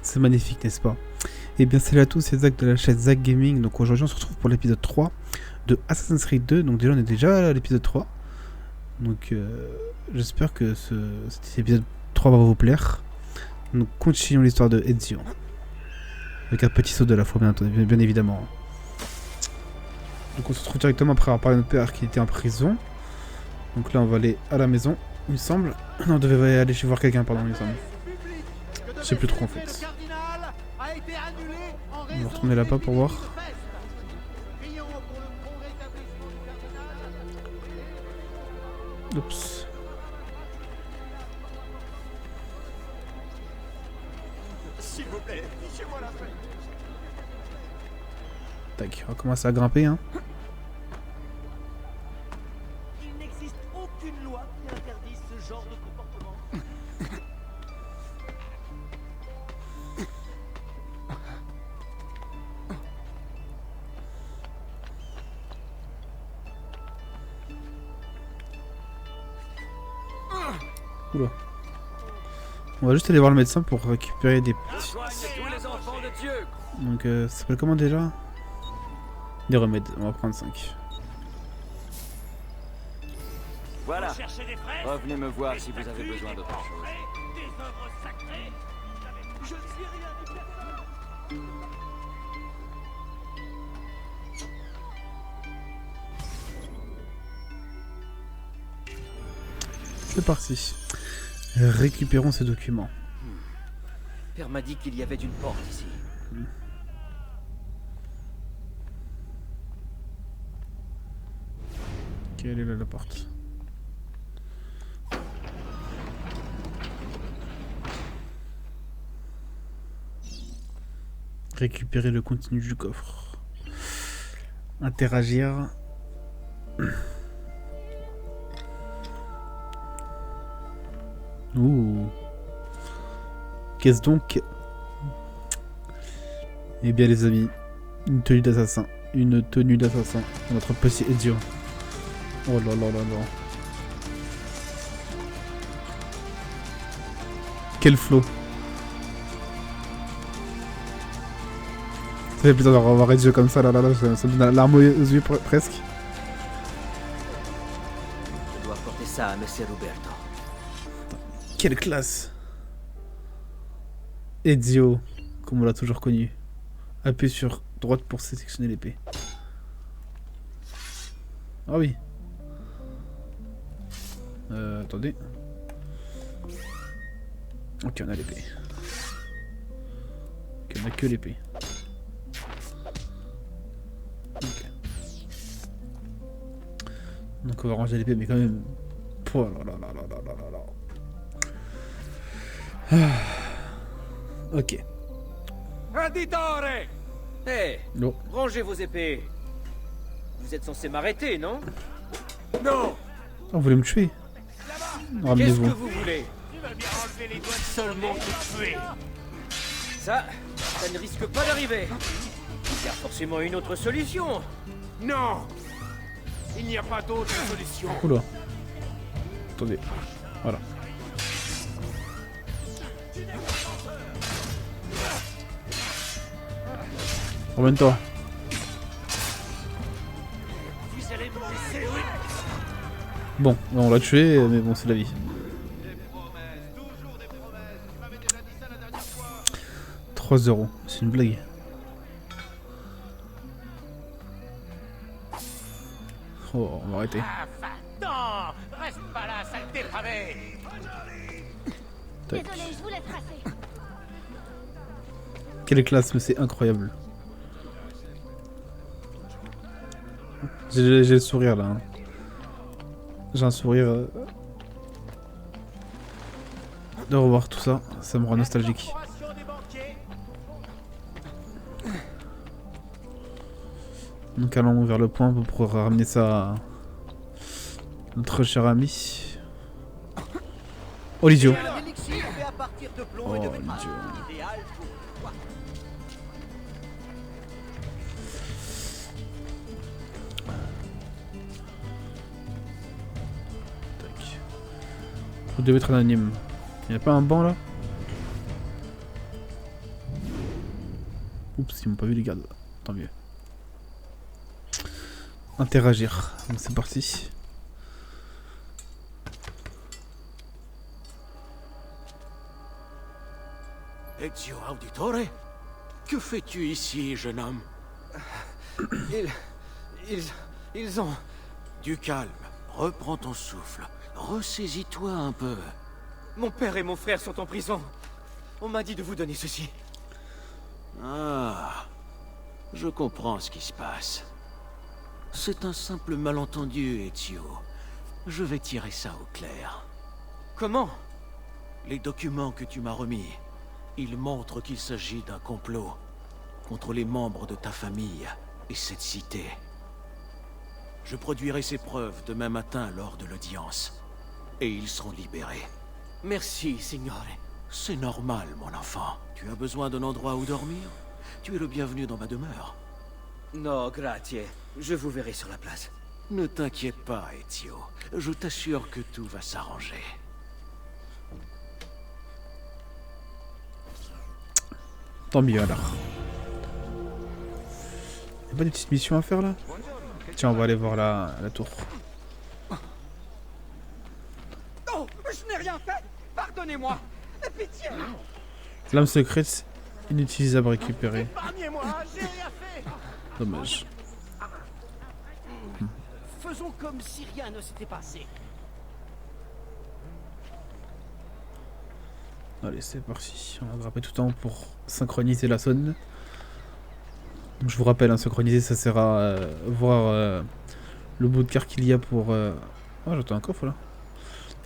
C'est magnifique, n'est-ce pas? Et bien salut à tous, c'est Zach de la chaîne Zach Gaming. Donc aujourd'hui on se retrouve pour l'épisode 3 de Assassin's Creed 2. Donc déjà on est déjà à l'épisode 3. Donc j'espère que cet épisode 3 va vous plaire. Donc continuons l'histoire de Ezio. Avec un petit saut de la foi bien évidemment. Donc on se retrouve directement après avoir parlé de notre père qui était en prison. Donc là on va aller à la maison, il me semble. Non, on devait aller chez voir quelqu'un, pardon, il me semble. Je sais plus trop en fait. On va retourner là-bas pour voir. Oups. S'il vous plaît, fichez-moi la paix. Tac, on va commencer à grimper, hein. Il n'existe aucune loi qui interdise ce genre de comportement. Oula. On va juste aller voir le médecin pour récupérer des petits... Tous les enfants de Dieu. Donc ça s'appelle comment déjà? Des remèdes, on va prendre 5. Voilà, Cherchez des fraises, revenez me voir si vous avez besoin d'autre chose. des œuvres sacrées. Je ne suis rien de personne. C'est parti. Récupérons ces documents. Père m'a dit qu'il y avait une porte ici. Quelle est là la porte? Récupérer le contenu du coffre. Interagir. Ouh. Qu'est-ce donc? Eh bien les amis, une tenue d'assassin. Une tenue d'assassin. Notre petit Ezio. Oh là là là là. Quel flow. Ça fait plaisir de revoir Ezio comme ça, là là là, ça me donne la larme aux yeux presque. Je dois porter ça à Messer Roberto. Quelle classe. Ezio, comme on l'a toujours connu. Appuyez sur droite pour sélectionner l'épée. Ah oui. Attendez. Ok, on a l'épée. Ok, on a que l'épée. Ok. Donc on va ranger l'épée, mais quand même... Oh là là là là là là là là. Ah. Ok. Traditore! Hé, Non. rangez vos épées. Vous êtes censé m'arrêter, non? Non. Oh, vous voulez me tuer? Qu'est-ce que Ramenez-vous. vous voulez? Tu vas bien enlever les doigts seulement pour tuer. Ça ne risque pas d'arriver. Il y a forcément une autre solution. Non. Il n'y a pas d'autre solution. Oula. Attendez. Voilà. Remène-toi. Vous allez me laisser, oui. Bon, on l'a tué, mais bon, c'est la vie. 3 €, c'est une blague. Oh, on va arrêter. Ah, non. Reste pas là, sale dépravé. Tac. Désolé, je voulais tracer. Quelle classe, mais c'est incroyable. J'ai le sourire là. Hein. J'ai un sourire. De revoir tout ça, ça me rend nostalgique. Corporation des banquiers. Donc allons vers le point pour ramener ça à notre cher ami. Olizio. Un élixir fait à partir de plomb Oh et de mon métal. Dieu. Idéal pour toi. Tac. Vous devez être anonyme. Y'a pas un banc là? Oups, ils m'ont pas vu les gardes. Tant mieux. Interagir. Donc c'est parti. Ezio Auditore? Que fais-tu ici, jeune homme? Ils ont... Du calme, reprends ton souffle, ressaisis-toi un peu. Mon père et mon frère sont en prison. On m'a dit de vous donner ceci. Ah, je comprends ce qui se passe. C'est un simple malentendu, Ezio. Je vais tirer ça au clair. Comment? Les documents que tu m'as remis, ils montrent qu'il s'agit d'un complot contre les membres de ta famille et cette cité. Je produirai ces preuves demain matin lors de l'audience, et ils seront libérés. Merci, signore. C'est normal, mon enfant. Tu as besoin d'un endroit où dormir? Tu es le bienvenu dans ma demeure. No, grazie. Je vous verrai sur la place. Ne t'inquiète pas, Ezio. Je t'assure que tout va s'arranger. Tant mieux alors. Y'a pas des petites missions à faire là? Tiens, on va aller voir la tour. Oh, je n'ai rien fait. Pardonnez-moi. Pitié. Lame secrète inutilisable récupérée. Épargnez-moi, j'ai rien fait. Dommage. Faisons comme si rien ne s'était passé. Allez, c'est parti. On va grimper tout le temps pour synchroniser la zone. Donc, je vous rappelle, hein, synchroniser, ça sert à voir le bout de carte qu'il y a pour... Oh, j'entends un coffre là.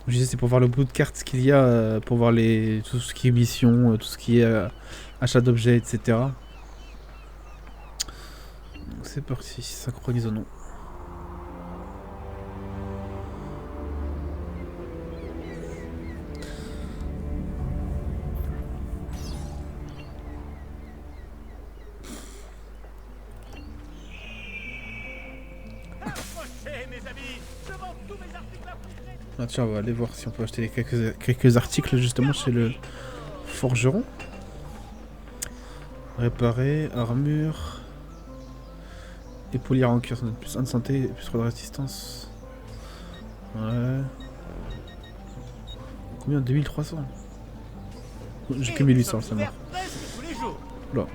Je disais, c'est pour voir le bout de carte qu'il y a, pour voir tout ce qui est mission, tout ce qui est achat d'objets, etc. Donc c'est parti, synchronisons. Ah, tiens, on va aller voir si on peut acheter quelques articles justement chez le forgeron. Réparer, armure. Et polir en cuir, ça donne plus 1 de santé et plus 3 de résistance. Ouais. Combien? 2300. J'ai que 1800, ça marche. Là.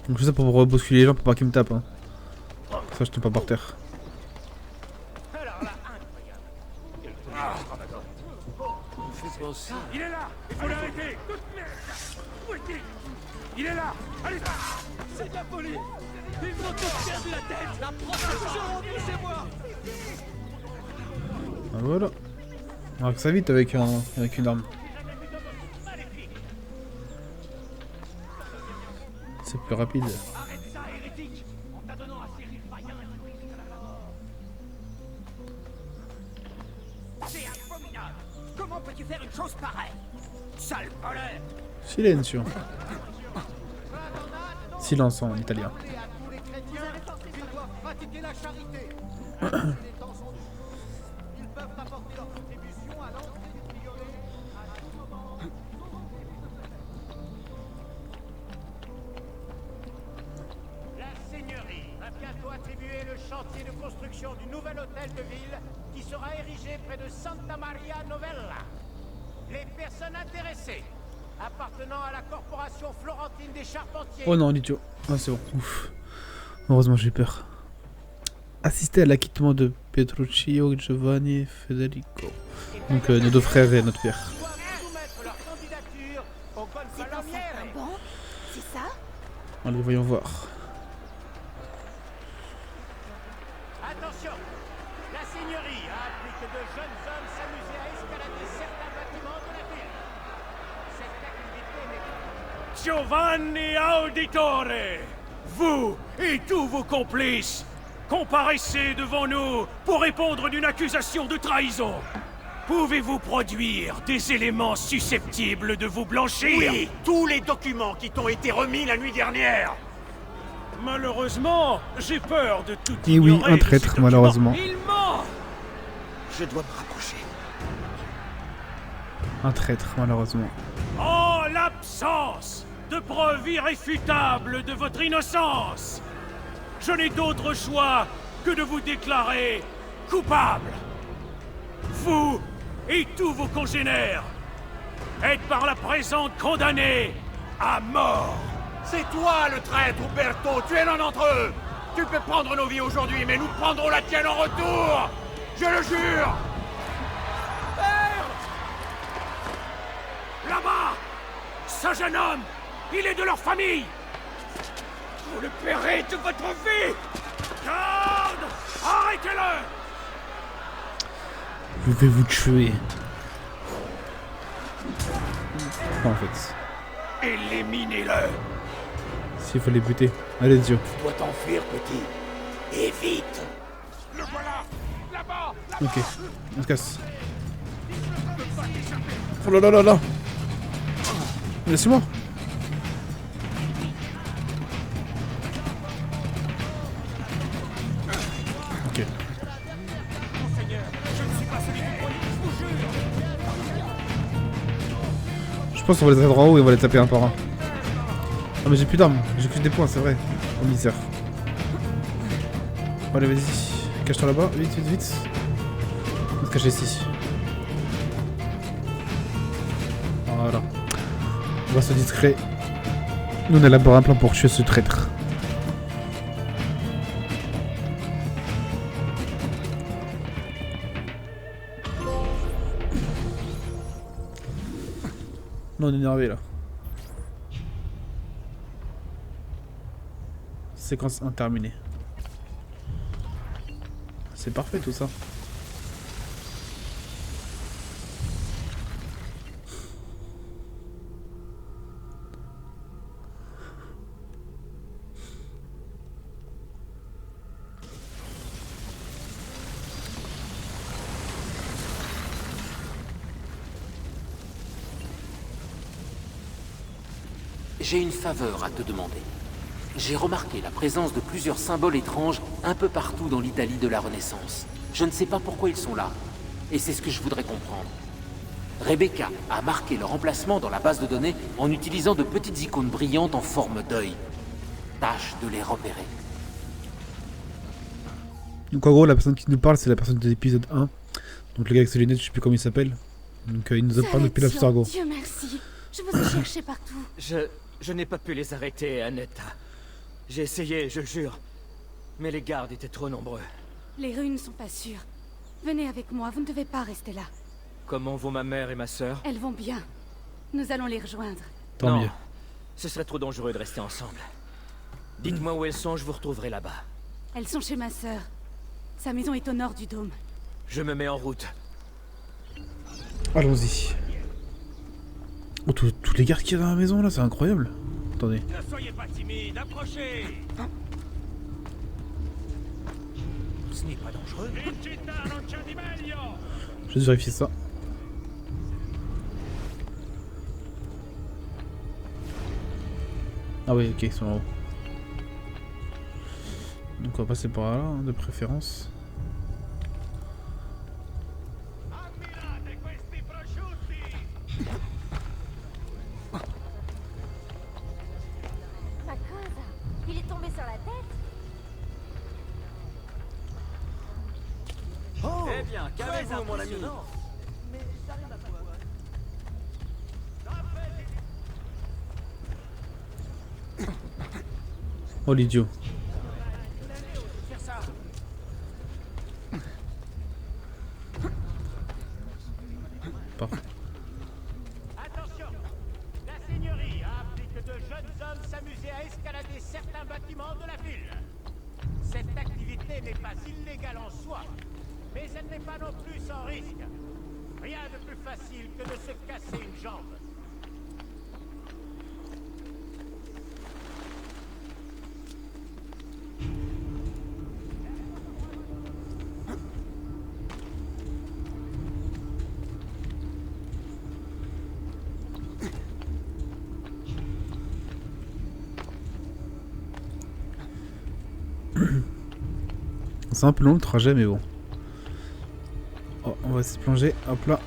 Donc c'est ça pour rebousculer les gens pour pas qu'ils me tapent. Hein. Ça je tombe pas par terre. Il est là. Il faut l'arrêter. Où est-il? Il est là. Allez. C'est de la folie. Ils vont tous perdu la tête. La prochaine chez moi. Ah, voilà. On va que ça vite avec une arme. C'est plus rapide. Arrête ça, hérétique. En t'adonnant à ces rives païens et tout jusqu'à la mort. C'est abominable. Comment peux-tu faire une chose pareille? Sale voleur. Silenzio. Silence en italien. Pratiquer la charité. Les temps sont durs. Ils peuvent apporter leur contribution à l'entrée du prieuré à tout moment. La seigneurie va bientôt attribuer le chantier de construction du nouvel hôtel de ville qui sera érigé près de Santa Maria Novella. Les personnes intéressées appartenant à la corporation florentine des charpentiers. Oh non, l'idiot. Ah, c'est bon. Ouf. Heureusement, j'ai peur. Assister à l'acquittement de Petruccio, Giovanni et Federico. Donc, nos deux frères et notre père. C'est un certain banc? C'est ça? Allez, voyons voir. Attention! La seigneurie a appris que de jeunes hommes s'amusaient à escalader certains bâtiments de la ville. Cette activité n'est... Giovanni Auditore! Vous et tous vos complices, comparaissez devant nous pour répondre d'une accusation de trahison. Pouvez-vous produire des éléments susceptibles de vous blanchir? Oui, tous les documents qui t'ont été remis la nuit dernière. Malheureusement, j'ai peur de tout Et oui, ignorer un de traître, ces malheureusement. documents. Il ment! Je dois me rapprocher. Un traître, malheureusement. En l'absence de preuves irréfutables de votre innocence, je n'ai d'autre choix que de vous déclarer coupable. Vous et tous vos congénères êtes par la présente condamnés à mort. C'est toi le traître, Umberto. Tu es l'un d'entre eux. Tu peux prendre nos vies aujourd'hui, mais nous prendrons la tienne en retour. Je le jure. Là-bas, ce jeune homme, il est de leur famille. Vous le paierez de votre vie. Garde, arrêtez-le. Je vais vous tuer. Pas en fait. Éliminez-le. S'il faut les buter. Allez, Dieu. Tu dois t'enfuir, petit. Et vite. Le voilà, là-bas. Ok, on se casse. Oh là là là là. Laissez-moi. Ok. Je pense qu'on va les atteindre en haut et on va les taper un par un. Ah mais j'ai plus d'armes, j'ai que des points, c'est vrai. Oh misère. Bon, allez, vas-y. Cache-toi là-bas, vite, vite, vite. On va se cacher ici. Voilà. On va se discret. Nous on élabore un plan pour tuer ce traître. Non, on est énervé là. Séquence interminée. C'est parfait tout ça. J'ai une faveur à te demander. J'ai remarqué la présence de plusieurs symboles étranges un peu partout dans l'Italie de la Renaissance. Je ne sais pas pourquoi ils sont là, et c'est ce que je voudrais comprendre. Rebecca a marqué leur emplacement dans la base de données en utilisant de petites icônes brillantes en forme d'œil. Tâche de les repérer. Donc en gros la personne qui nous parle c'est la personne de l'épisode 1. Donc le gars avec ses lunettes, je sais plus comment il s'appelle. Donc il nous a parlé depuis l'Abstergo. Dieu merci. Je vous ai cherché partout. Je n'ai pas pu les arrêter, Annetta. J'ai essayé, je le jure. Mais les gardes étaient trop nombreux. Les rues ne sont pas sûres. Venez avec moi, vous ne devez pas rester là. Comment vont ma mère et ma sœur? Elles vont bien. Nous allons les rejoindre. Tant Non, mieux. ce serait trop dangereux de rester ensemble. Dites-moi où elles sont, je vous retrouverai là-bas. Elles sont chez ma sœur. Sa maison est au nord du dôme. Je me mets en route. Allons-y. Oh, tous les gardes qu'il y a dans la maison là, c'est incroyable. Attendez. Ne soyez pas timide, approchez. Ce n'est pas dangereux. Je vais vérifier ça. Ah oui, ok, ils sont en haut. Donc on va passer par là, hein, de préférence. Ma cause, il est tombé sur la tête. Oh, Eh bien, calmez-vous, mon ami. Oh l'idiot. Parfait. Attention, la seigneurie a appris que de jeunes hommes s'amusaient à escalader certains bâtiments de la ville. Cette activité n'est pas illégale en soi, mais elle n'est pas non plus sans risque. Rien de plus facile que de se casser une jambe. C'est un peu long le trajet, mais bon. Oh, On va se plonger. Hop là.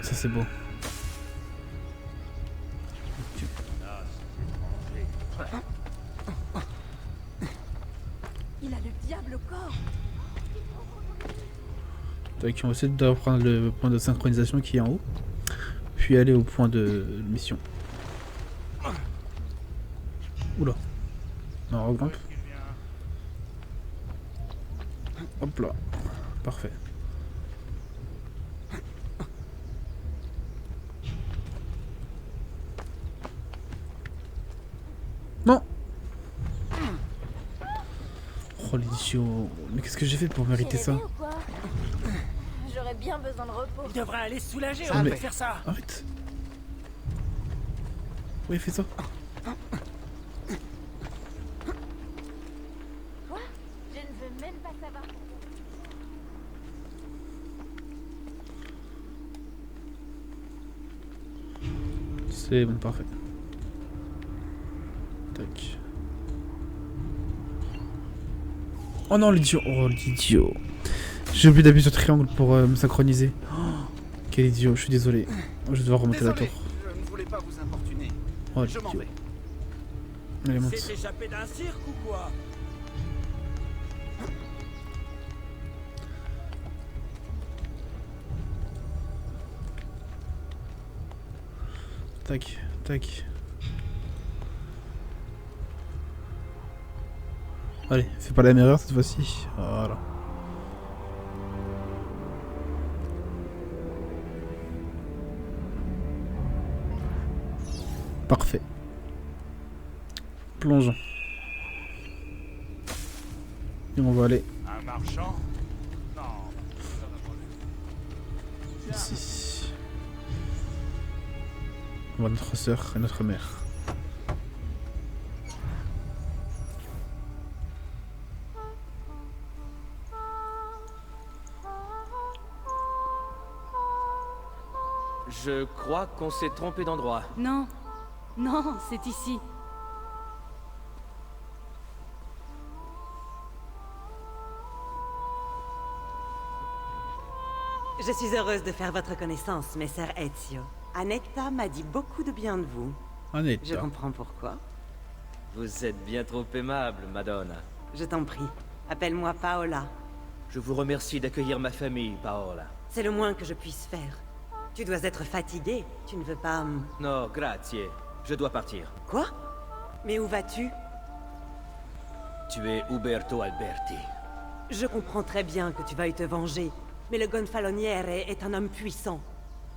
Ça c'est beau. Il a le diable au corps. Tac, on va essayer de prendre le point de synchronisation qui est en haut. Puis aller au point de mission. Oula. Non, on regrimpe. Hop là. Parfait. Non. Oh l'idiot. Mais qu'est-ce que j'ai fait pour mériter ça? J'aurais bien besoin de repos. Il devrait aller se soulager, Ça on me- peut faire ça. Arrête. Oui, fais ça. Quoi? Je ne veux même pas savoir. C'est bon, parfait. Tac. Oh non, l'idiot. Oh, l'idiot. J'ai oublié d'appuyer sur triangle pour me synchroniser. Oh, quel idiot, je suis désolé. Je vais devoir remonter la tour. Je ne voulais pas vous importuner. Oh, Je m'en l'idiot. vais. Allez, monte. C'est échappé d'un cirque ou quoi? Tac, tac. Allez, fais pas la même erreur cette fois-ci. Voilà. Parfait. Plongeons. Et on va aller Un marchand? Non. ici. On va notre sœur et notre mère. Je crois qu'on s'est trompé d'endroit. Non. Non, c'est ici. Je suis heureuse de faire votre connaissance, Messer Ezio. Annetta m'a dit beaucoup de bien de vous. Annette. Je comprends pourquoi. Vous êtes bien trop aimable, Madonna. Je t'en prie. Appelle-moi Paola. Je vous remercie d'accueillir ma famille, Paola. C'est le moins que je puisse faire. Tu dois être fatigué. Tu ne veux pas... No, grazie. Je dois partir. Quoi? Mais où vas-tu? Tu es Uberto Alberti. Je comprends très bien que tu veuilles te venger, mais le Gonfaloniere est un homme puissant.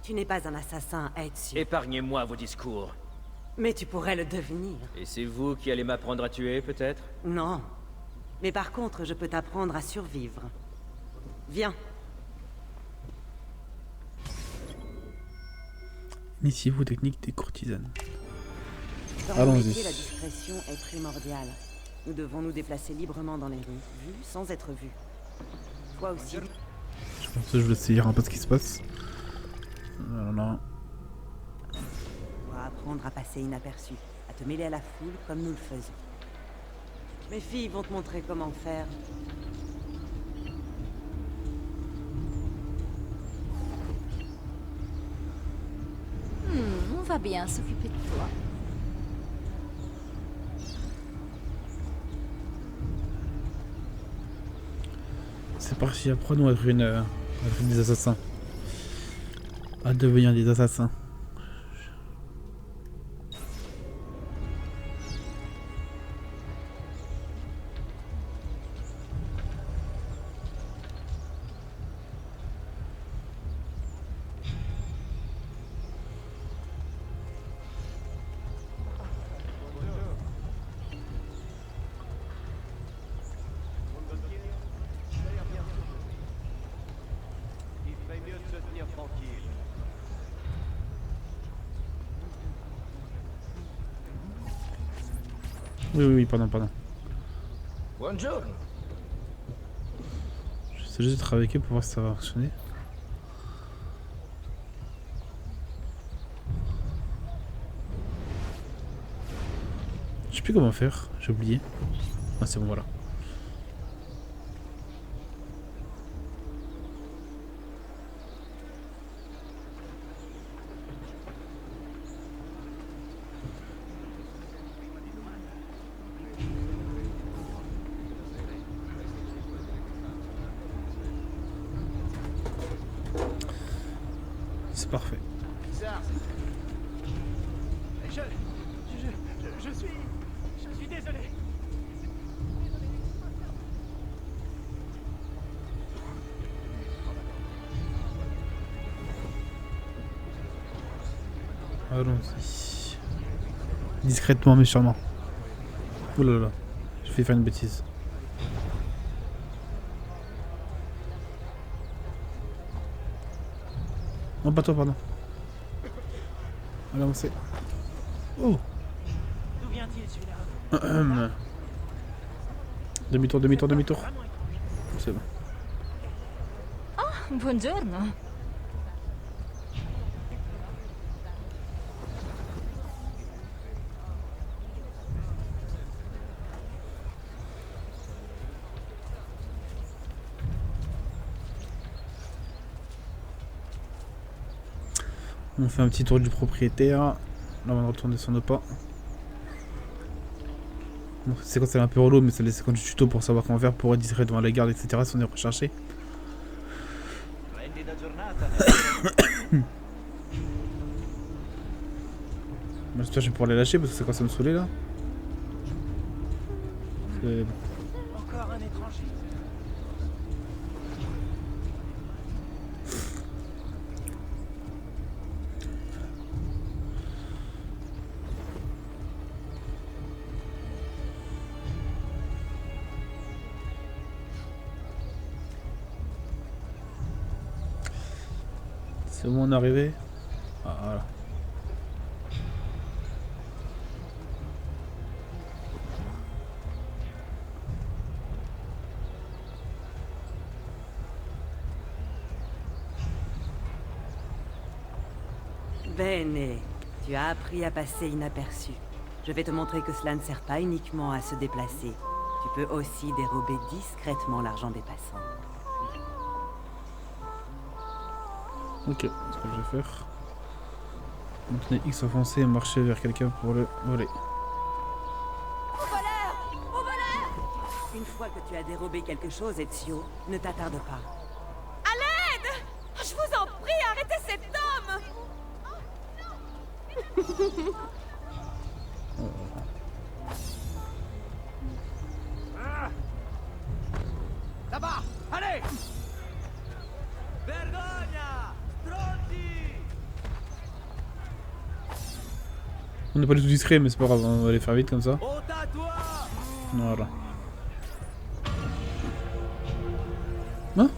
Tu n'es pas un assassin, Ezio. Épargnez-moi vos discours. Mais tu pourrais le devenir. Et c'est vous qui allez m'apprendre à tuer, peut-être? Non. Mais par contre, je peux t'apprendre à survivre. Viens. Initiez-vous aux techniques des courtisanes. Dans mon Allons-y. métier, la discrétion est primordiale. Nous devons nous déplacer librement dans les rues, vus sans être vus. Toi aussi. Je pense que je vais essayer un peu ce qui se passe. Voilà. Tu dois apprendre à passer inaperçu, à te mêler à la foule comme nous le faisons. Mes filles vont te montrer comment faire. On va bien s'occuper de toi. C'est parti, apprenons à être des assassins. À devenir des assassins. Il ferait mieux de se tenir tranquille. Oui, pardon. Bonjour. J'essaie juste de travailler avec eux pour voir si ça va fonctionner. Je sais plus comment faire, j'ai oublié. Ah c'est bon, voilà. C'est parfait. Bizarre. Je suis désolé. Allons-y. Discrètement mais sûrement. Ouh là là, je vais faire une bêtise. Non, pas toi, pardon. Allez, avancez. Oh. D'où vient-il celui-là? Demi-tour, demi-tour, demi-tour. C'est bon. Buongiorno. On fait un petit tour du propriétaire. Là, on va retourner sur nos pas. Bon, c'est quand c'est un peu relou, mais ça laisse quand du tuto pour savoir comment faire pour être discret devant la garde, etc. Si on est recherché. J'espère que je vais pouvoir les lâcher parce que c'est quand ça me saouler là. C'est bon. Encore un étranger. C'est où on est arrivé? Ah, voilà. Bene, tu as appris à passer inaperçu. Je vais te montrer que cela ne sert pas uniquement à se déplacer. Tu peux aussi dérober discrètement l'argent des passants. Ok, c'est ce que je vais faire. Maintenez X enfoncé et marcher vers quelqu'un pour le voler. Une fois que tu as dérobé quelque chose, Ezio, ne t'attarde pas. À l'aide! Je vous en prie, arrêtez cet homme! Là-bas! Allez! Vergogna! Stronzi! On n'est pas du tout discret, mais c'est pas grave, on va les faire vite comme ça. Au tatouage! Voilà. Hein?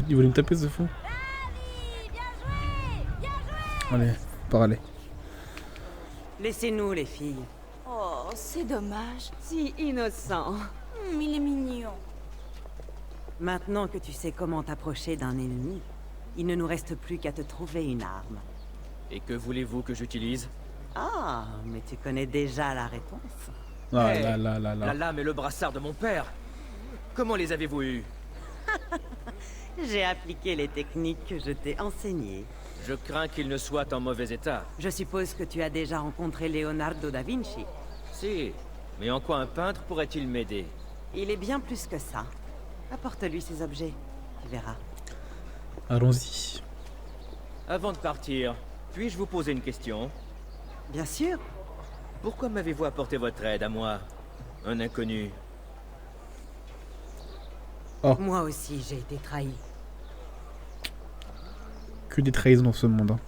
Il voulait me taper ce fou. Allez, par aller. Laissez-nous, les filles. Oh, c'est dommage. Si innocent. Il est mignon. Maintenant que tu sais comment t'approcher d'un ennemi, il ne nous reste plus qu'à te trouver une arme. Et que voulez-vous que j'utilise? Ah, mais tu connais déjà la réponse. Ah Hey, là. La lame et le brassard de mon père. Comment les avez-vous eus? J'ai appliqué les techniques que je t'ai enseignées. Je crains qu'il ne soit en mauvais état. Je suppose que tu as déjà rencontré Leonardo da Vinci. Si, mais en quoi un peintre pourrait-il m'aider? Il est bien plus que ça. Apporte-lui ces objets, tu verras. Allons-y. Avant de partir, puis-je vous poser une question? Bien sûr. Pourquoi m'avez-vous apporté votre aide à moi, un inconnu? Moi aussi, j'ai été trahi. Que des trahisons dans ce monde. Hein.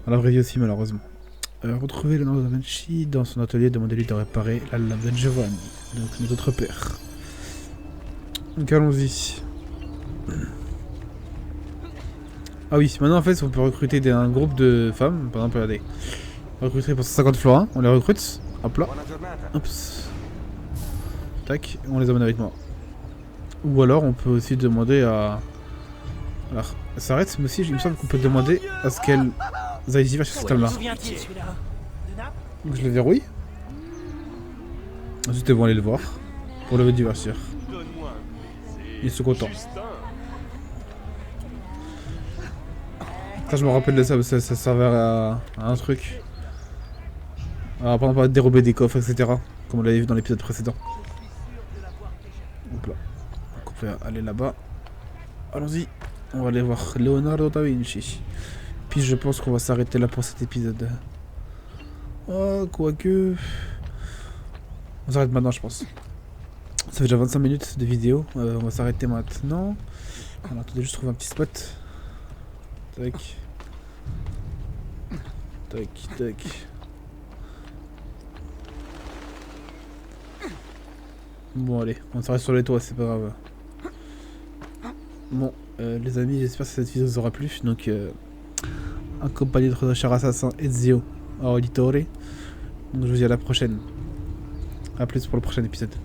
À la vraie vie aussi, malheureusement. Retrouvez Leonardo da Vinci dans son atelier, demandez-lui de réparer la lame de Giovanni, donc notre père. Donc allons-y. Ah oui, maintenant en fait, on peut recruter un groupe de femmes. Par exemple, regardez. On recruterait pour 150 florins, on les recrute. Hop là. Hop. Tac, on les amène avec moi. Ou alors, on peut aussi demander à... Alors, ça s'arrête, mais aussi, il me semble qu'on peut demander à ce qu'elles aillent y vers ce système-là. D'où vient-il celui-là? De Naples? Donc je le verrouille. Ensuite, ils vont aller le voir pour le divertir. Ils sont contents. Ça, je me rappelle de ça, parce que ça servait à un truc. Alors, par exemple, dérober des coffres, etc. Comme on l'avait vu dans l'épisode précédent. Hop là. Donc, on peut aller là-bas. Allons-y. On va aller voir Leonardo da Vinci. Puis je pense qu'on va s'arrêter là pour cet épisode. Oh, quoique... On s'arrête maintenant, je pense. Ça fait déjà 25 minutes de vidéo. On va s'arrêter maintenant. Alors, attendez, juste trouver un petit spot. Tac. Tac, tac. Bon, allez, on s'arrête sur les toits, c'est pas grave. Bon, les amis, j'espère que cette vidéo vous aura plu. Donc, accompagné de notre cher assassin Ezio Auditore. Donc, je vous dis à la prochaine. A plus pour le prochain épisode.